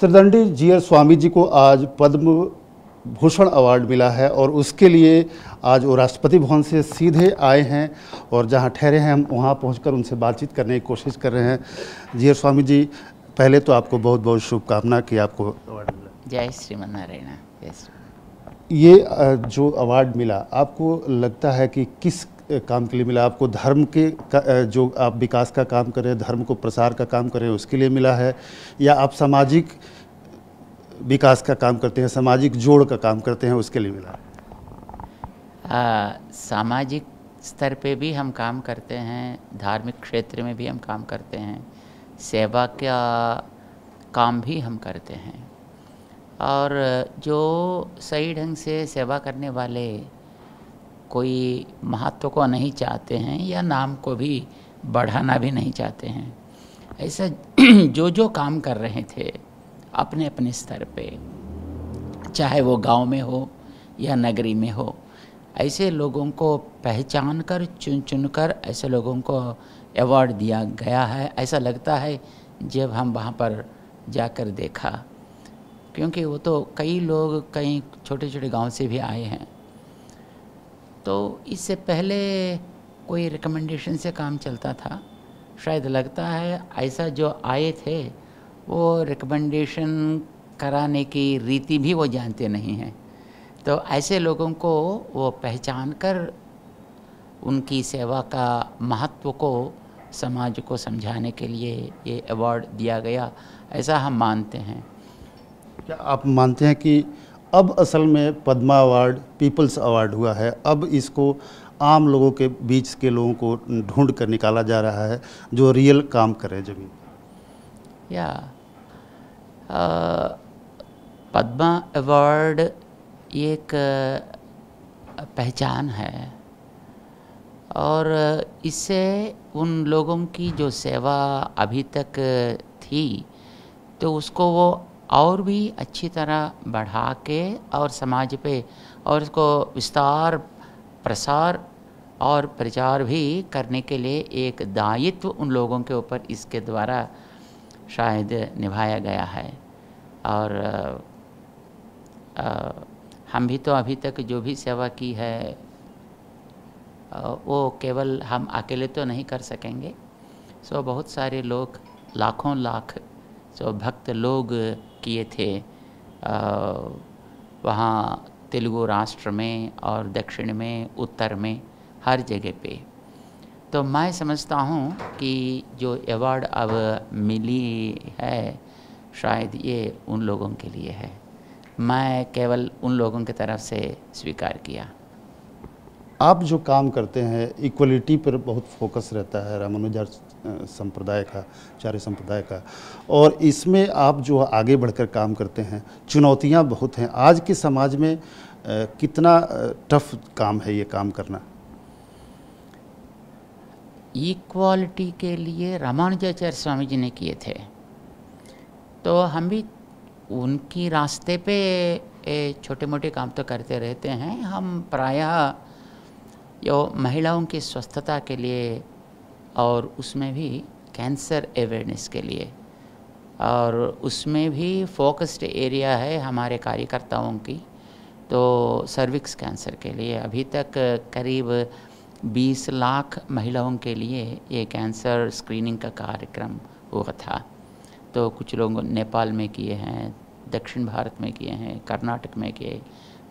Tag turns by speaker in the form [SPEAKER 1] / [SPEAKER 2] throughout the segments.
[SPEAKER 1] त्रिदंडी GR Swami ji को आज Padma Bhushan award मिला है और उसके लिए आज वो राष्ट्रपति भवन से सीधे आए हैं और जहां ठहरे हैं हम वहां पहुंचकर उनसे बातचीत करने की कोशिश कर रहे हैं। जीआर स्वामी जी, पहले तो आपको बहुत बहुत शुभकामना कि आपको अवार्ड मिला।
[SPEAKER 2] जय श्रीमन नारायण।
[SPEAKER 1] ये जो अवार्ड मिला, आपको लगता है कि किस काम के लिए मिला? आपको धर्म के जो आप विकास का काम करें, धर्म को प्रसार का काम करें, उसके लिए मिला है, या आप सामाजिक विकास का काम करते हैं, सामाजिक जोड़ का काम करते हैं, उसके लिए मिला?
[SPEAKER 2] सामाजिक स्तर पे भी हम काम करते हैं, धार्मिक क्षेत्र में भी हम काम करते हैं, सेवा का काम भी हम करते हैं। और जो सही ढंग से सेवा करने वाले कोई महत्व को नहीं चाहते हैं या नाम को भी बढ़ाना भी नहीं चाहते हैं, ऐसा जो काम कर रहे थे अपने अपने स्तर पे, चाहे वो गांव में हो या नगरी में हो, ऐसे लोगों को पहचान कर चुन कर ऐसे लोगों को अवार्ड दिया गया है। ऐसा लगता है जब हम वहाँ पर जाकर देखा, क्योंकि वो तो कई लोग कई छोटे छोटे गांव से भी आए हैं। तो इससे पहले कोई रिकमेंडेशन से काम चलता था, शायद लगता है ऐसा जो आए थे वो रिकमेंडेशन कराने की रीति भी वो जानते नहीं हैं। तो ऐसे लोगों को वो पहचान कर उनकी सेवा का महत्व को समाज को समझाने के लिए ये अवार्ड दिया गया, ऐसा हम मानते हैं।
[SPEAKER 1] क्या आप मानते हैं कि अब असल में पद्मा अवार्ड पीपल्स अवार्ड हुआ है, अब इसको आम लोगों के बीच के लोगों को ढूंढ कर निकाला जा रहा है जो रियल काम करें जमीन?
[SPEAKER 2] या पद्मा अवार्ड एक पहचान है और इससे उन लोगों की जो सेवा अभी तक थी तो उसको वो और भी अच्छी तरह बढ़ा के और समाज पे और इसको विस्तार प्रसार और प्रचार भी करने के लिए एक दायित्व उन लोगों के ऊपर इसके द्वारा शायद निभाया गया है। और हम भी तो अभी तक जो भी सेवा की है वो केवल हम अकेले तो नहीं कर सकेंगे। सो बहुत सारे लोग, लाखों लाख भक्त लोग किए थे वहाँ तेलुगु राष्ट्र में और दक्षिण में, उत्तर में, हर जगह पे। तो मैं समझता हूँ कि जो अवार्ड अब मिली है शायद ये उन लोगों के लिए है। मैं केवल उन लोगों की तरफ से स्वीकार किया।
[SPEAKER 1] आप जो काम करते हैं इक्वलिटी पर बहुत फोकस रहता है रामानुजाचार्य संप्रदाय का, आचार्य संप्रदाय का, और इसमें आप जो आगे बढ़कर काम करते हैं, चुनौतियां बहुत हैं आज के समाज में। कितना टफ काम है ये काम करना?
[SPEAKER 2] इक्वालिटी के लिए रामानुजाचार्य स्वामी जी ने किए थे, तो हम भी उनकी रास्ते पे छोटे मोटे काम तो करते रहते हैं। हम प्रायः जो महिलाओं की स्वस्थता के लिए और उसमें भी कैंसर अवेयरनेस के लिए, और उसमें भी फोकस्ड एरिया है हमारे कार्यकर्ताओं की, तो सर्विक्स कैंसर के लिए अभी तक करीब 20 लाख महिलाओं के लिए ये कैंसर स्क्रीनिंग का कार्यक्रम हुआ था। तो कुछ लोग नेपाल में किए हैं, दक्षिण भारत में किए हैं, कर्नाटक में किए,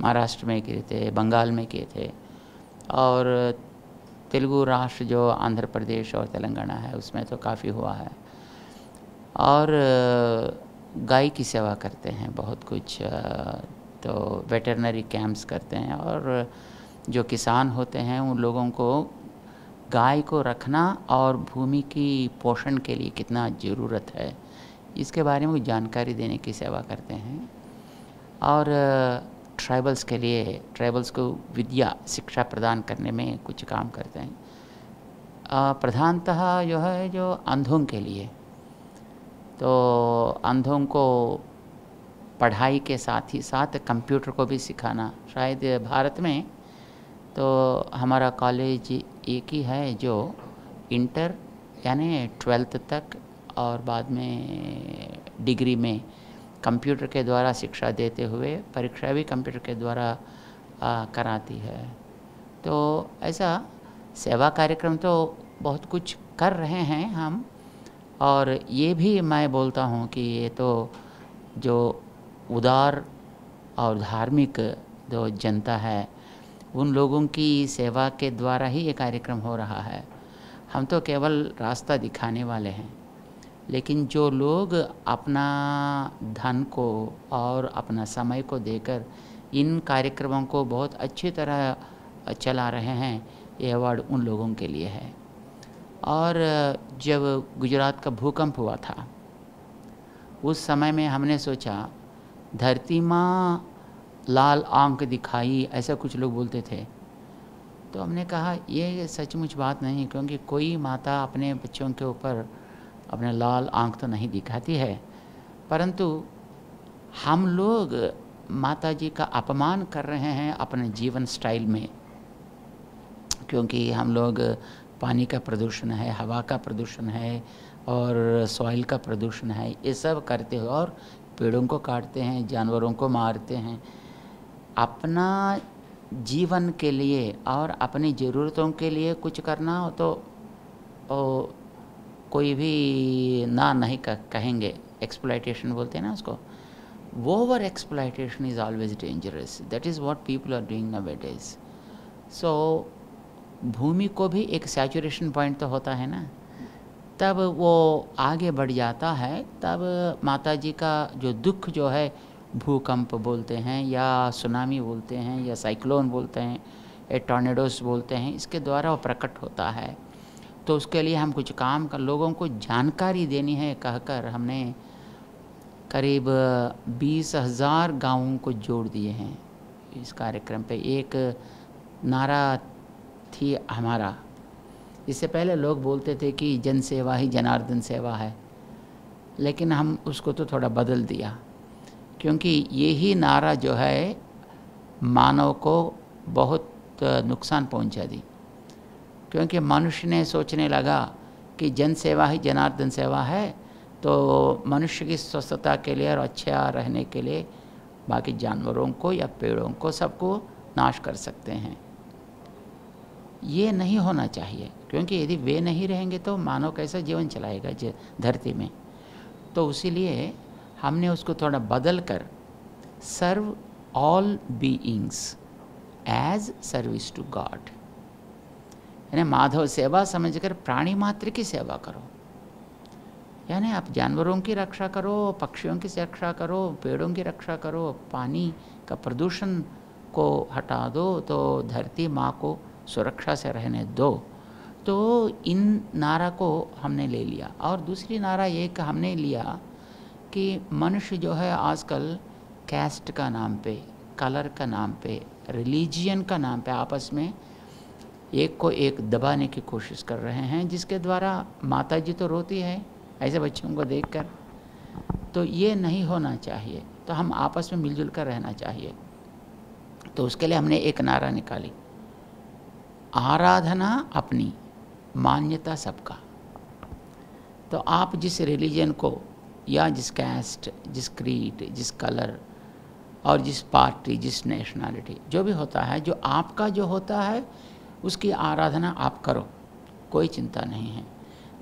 [SPEAKER 2] महाराष्ट्र में किए थे, बंगाल में किए थे, और तेलुगु राष्ट्र जो आंध्र प्रदेश और तेलंगाना है उसमें तो काफ़ी हुआ है। और गाय की सेवा करते हैं बहुत कुछ, तो वेटरनरी कैंप्स करते हैं, और जो किसान होते हैं उन लोगों को गाय को रखना और भूमि की पोषण के लिए कितना ज़रूरत है इसके बारे में जानकारी देने की सेवा करते हैं। और ट्राइबल्स के लिए, ट्राइबल्स को विद्या शिक्षा प्रदान करने में कुछ काम करते हैं। प्रधानतः जो है जो अंधों के लिए, तो अंधों को पढ़ाई के साथ ही साथ कंप्यूटर को भी सिखाना। शायद भारत में तो हमारा कॉलेज एक ही है जो इंटर यानी 12th तक और बाद में डिग्री में कंप्यूटर के द्वारा शिक्षा देते हुए परीक्षा भी कंप्यूटर के द्वारा कराती है। तो ऐसा सेवा कार्यक्रम तो बहुत कुछ कर रहे हैं हम। और ये भी मैं बोलता हूँ कि ये तो जो उदार और धार्मिक जो जनता है उन लोगों की सेवा के द्वारा ही ये कार्यक्रम हो रहा है। हम तो केवल रास्ता दिखाने वाले हैं, लेकिन जो लोग अपना धन को और अपना समय को देकर इन कार्यक्रमों को बहुत अच्छी तरह चला रहे हैं, ये अवार्ड उन लोगों के लिए है। और जब गुजरात का भूकंप हुआ था उस समय में हमने सोचा धरती माँ लाल आंख दिखाई, ऐसा कुछ लोग बोलते थे। तो हमने कहा ये सचमुच बात नहीं, क्योंकि कोई माता अपने बच्चों के ऊपर अपने लाल आंख तो नहीं दिखाती है, परंतु हम लोग माता जी का अपमान कर रहे हैं अपने जीवन स्टाइल में। क्योंकि हम लोग पानी का प्रदूषण है, हवा का प्रदूषण है और सॉइल का प्रदूषण है, ये सब करते हुए और पेड़ों को काटते हैं, जानवरों को मारते हैं। अपना जीवन के लिए और अपनी ज़रूरतों के लिए कुछ करना हो तो कोई भी ना नहीं कहेंगे। एक्सप्लॉयटेशन बोलते हैं ना उसको। Over exploitation is always dangerous, that is what people are doing nowadays. So भूमि को भी एक सैचुरेशन पॉइंट तो होता है ना, तब वो आगे बढ़ जाता है। तब माता जी का जो दुख जो है, भूकंप बोलते हैं या सुनामी बोलते हैं या साइक्लोन बोलते हैं या टॉर्नेडोस बोलते हैं, इसके द्वारा वो प्रकट होता है। तो उसके लिए हम कुछ काम कर, लोगों को जानकारी देनी है कहकर हमने करीब 20,000 गाँवों को जोड़ दिए हैं इस कार्यक्रम पे। एक नारा थी हमारा, इससे पहले लोग बोलते थे कि जन सेवा ही जनार्दन सेवा है, लेकिन हम उसको तो थोड़ा बदल दिया, क्योंकि यही नारा जो है मानव को बहुत नुकसान पहुंचा दी। क्योंकि मनुष्य ने सोचने लगा कि जन सेवा ही जनार्दन सेवा है, तो मनुष्य की स्वस्थता के लिए और अच्छा रहने के लिए बाकी जानवरों को या पेड़ों को सबको नाश कर सकते हैं। ये नहीं होना चाहिए, क्योंकि यदि वे नहीं रहेंगे तो मानव कैसा जीवन चलाएगा धरती में। तो इसीलिए हमने उसको थोड़ा बदल कर serve all beings as service to God, यानी माधव सेवा समझकर प्राणी मात्र की सेवा करो। यानी आप जानवरों की रक्षा करो, पक्षियों की रक्षा करो, पेड़ों की रक्षा करो, पानी का प्रदूषण को हटा दो, तो धरती माँ को सुरक्षा से रहने दो। तो इन नारा को हमने ले लिया। और दूसरी नारा ये कि हमने लिया कि मनुष्य जो है आजकल कैस्ट का नाम पे, कलर का नाम पे, रिलीजियन का नाम पे आपस में एक को एक दबाने की कोशिश कर रहे हैं, जिसके द्वारा माता जी तो रोती है ऐसे बच्चों को देखकर। तो ये नहीं होना चाहिए, तो हम आपस में मिलजुल कर रहना चाहिए। तो उसके लिए हमने एक नारा निकाली, आराधना अपनी, मान्यता सबका। तो आप जिस रिलीजन को या जिस कैस्ट, जिस क्रीड, जिस कलर और जिस पार्टी, जिस नेशनलिटी जो भी होता है, जो आपका जो होता है उसकी आराधना आप करो, कोई चिंता नहीं है।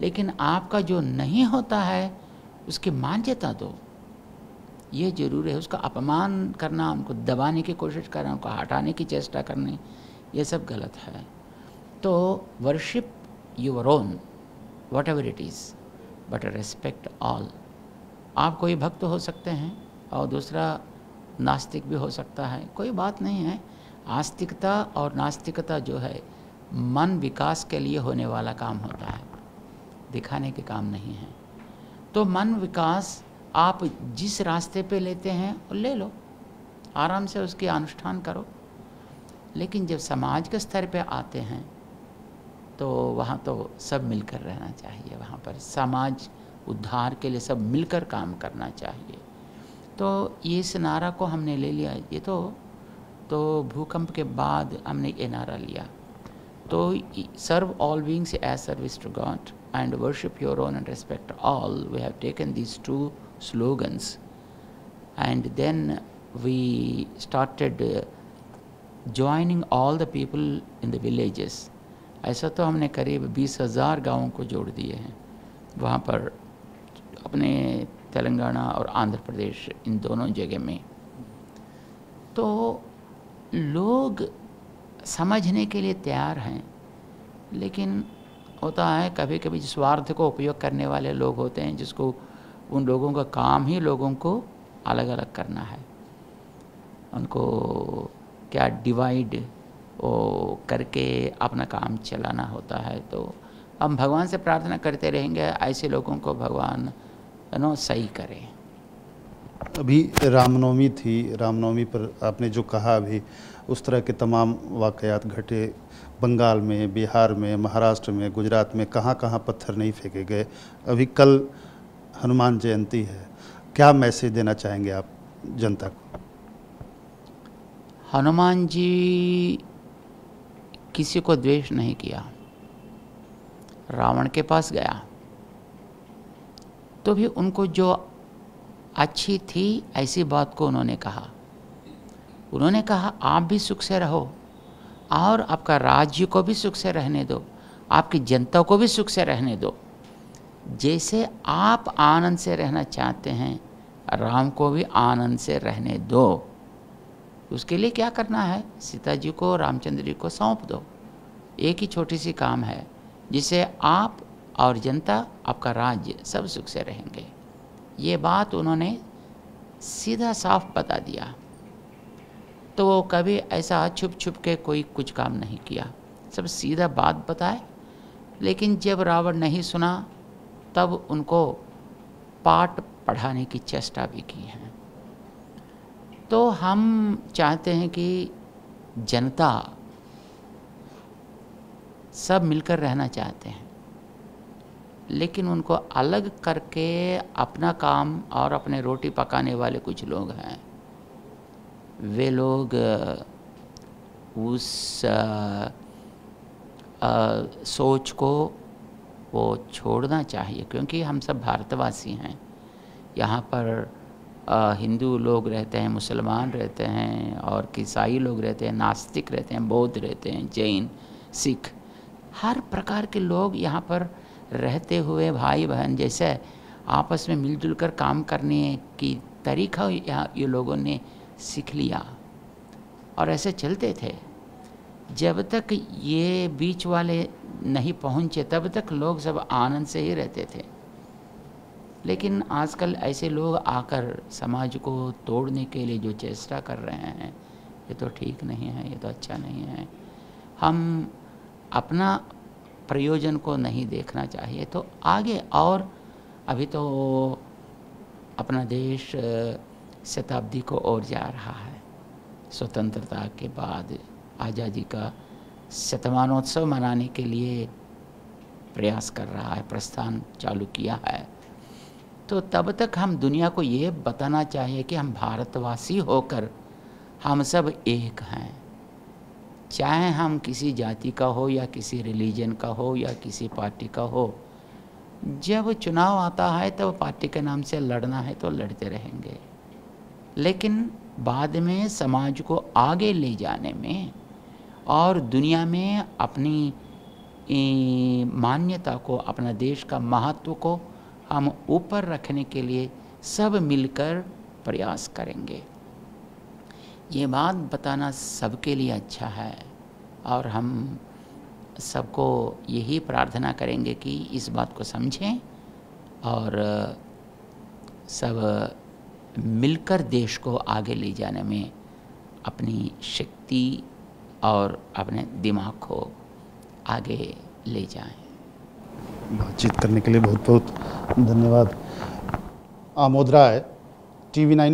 [SPEAKER 2] लेकिन आपका जो नहीं होता है उसकी मान्यता दो, ये जरूर है। उसका अपमान करना, उनको दबाने की कोशिश करना, उनको हटाने की चेष्टा करनी, ये सब गलत है। तो worship your own what ever it is, but respect all. आप कोई भक्त हो सकते हैं और दूसरा नास्तिक भी हो सकता है, कोई बात नहीं है। आस्तिकता और नास्तिकता जो है मन विकास के लिए होने वाला काम होता है, दिखाने के काम नहीं है। तो मन विकास आप जिस रास्ते पे लेते हैं ले लो, आराम से उसकी अनुष्ठान करो। लेकिन जब समाज के स्तर पे आते हैं तो वहाँ तो सब मिलकर रहना चाहिए, वहाँ पर समाज उद्धार के लिए सब मिलकर काम करना चाहिए। तो इस नारा को हमने ले लिया। ये तो भूकंप के बाद हमने ये नारा लिया। तो serve all beings as service to God and worship your own and respect all, we have taken these two slogans and then we started joining all the people in the villages. ऐसा तो हमने करीब 20,000 गाँवों को जोड़ दिए हैं वहाँ पर, अपने तेलंगाना और आंध्र प्रदेश इन दोनों जगह में। तो लोग समझने के लिए तैयार हैं, लेकिन होता है कभी कभी स्वार्थ को उपयोग करने वाले लोग होते हैं, जिसको उन लोगों का काम ही लोगों को अलग अलग करना है, उनको क्या डिवाइड करके अपना काम चलाना होता है। तो हम भगवान से प्रार्थना करते रहेंगे ऐसे लोगों को भगवान सही करें।
[SPEAKER 1] अभी रामनवमी थी, रामनवमी पर आपने जो कहा अभी, उस तरह के तमाम वाक़यात घटे बंगाल में, बिहार में, महाराष्ट्र में, गुजरात में, कहाँ कहाँ पत्थर नहीं फेंके गए। अभी कल हनुमान जयंती है, क्या मैसेज देना चाहेंगे आप जनता को?
[SPEAKER 2] हनुमान जी किसी को द्वेष नहीं किया, रावण के पास गया तो भी उनको जो अच्छी थी ऐसी बात को उन्होंने कहा। उन्होंने कहा आप भी सुख से रहो और आपका राज्य को भी सुख से रहने दो, आपकी जनता को भी सुख से रहने दो। जैसे आप आनंद से रहना चाहते हैं, राम को भी आनंद से रहने दो। उसके लिए क्या करना है, सीता जी को रामचंद्र जी को सौंप दो। एक ही छोटी सी काम है जिससे आप और जनता, आपका राज्य सब सुख से रहेंगे। ये बात उन्होंने सीधा साफ बता दिया। तो वो कभी ऐसा छुप छुप के कोई कुछ काम नहीं किया, सब सीधा बात बताए। लेकिन जब रावण नहीं सुना तब उनको पाठ पढ़ाने की चेष्टा भी की है। तो हम चाहते हैं कि जनता सब मिलकर रहना चाहते हैं, लेकिन उनको अलग करके अपना काम और अपने रोटी पकाने वाले कुछ लोग हैं, वे लोग उस सोच को वो छोड़ना चाहिए। क्योंकि हम सब भारतवासी हैं, यहाँ पर हिंदू लोग रहते हैं, मुसलमान रहते हैं और ईसाई लोग रहते हैं, नास्तिक रहते हैं, बौद्ध रहते हैं, जैन, सिख, हर प्रकार के लोग यहाँ पर रहते हुए भाई बहन जैसे आपस में मिलजुल कर काम करने की तरीका यहाँ ये लोगों ने सीख लिया और ऐसे चलते थे। जब तक ये बीच वाले नहीं पहुँचे तब तक लोग सब आनंद से ही रहते थे। लेकिन आजकल ऐसे लोग आकर समाज को तोड़ने के लिए जो चेष्टा कर रहे हैं, ये तो ठीक नहीं है, ये तो अच्छा नहीं है। हम अपना प्रयोजन को नहीं देखना चाहिए। तो आगे और अभी तो अपना देश शताब्दी को ओर जा रहा है। स्वतंत्रता के बाद आज़ादी का शतमानोत्सव मनाने के लिए प्रयास कर रहा है, प्रस्थान चालू किया है। तो तब तक हम दुनिया को ये बताना चाहिए कि हम भारतवासी होकर हम सब एक हैं, चाहे हम किसी जाति का हो या किसी रिलीजन का हो या किसी पार्टी का हो। जब चुनाव आता है तो पार्टी के नाम से लड़ना है तो लड़ते रहेंगे, लेकिन बाद में समाज को आगे ले जाने में और दुनिया में अपनी मान्यता को, अपना देश का महत्व को हम ऊपर रखने के लिए सब मिलकर प्रयास करेंगे। ये बात बताना सबके लिए अच्छा है और हम सबको यही प्रार्थना करेंगे कि इस बात को समझें और सब मिलकर देश को आगे ले जाने में अपनी शक्ति और अपने दिमाग को आगे ले जाएं।
[SPEAKER 1] बातचीत करने के लिए बहुत बहुत धन्यवाद। आमोद राय, TV9।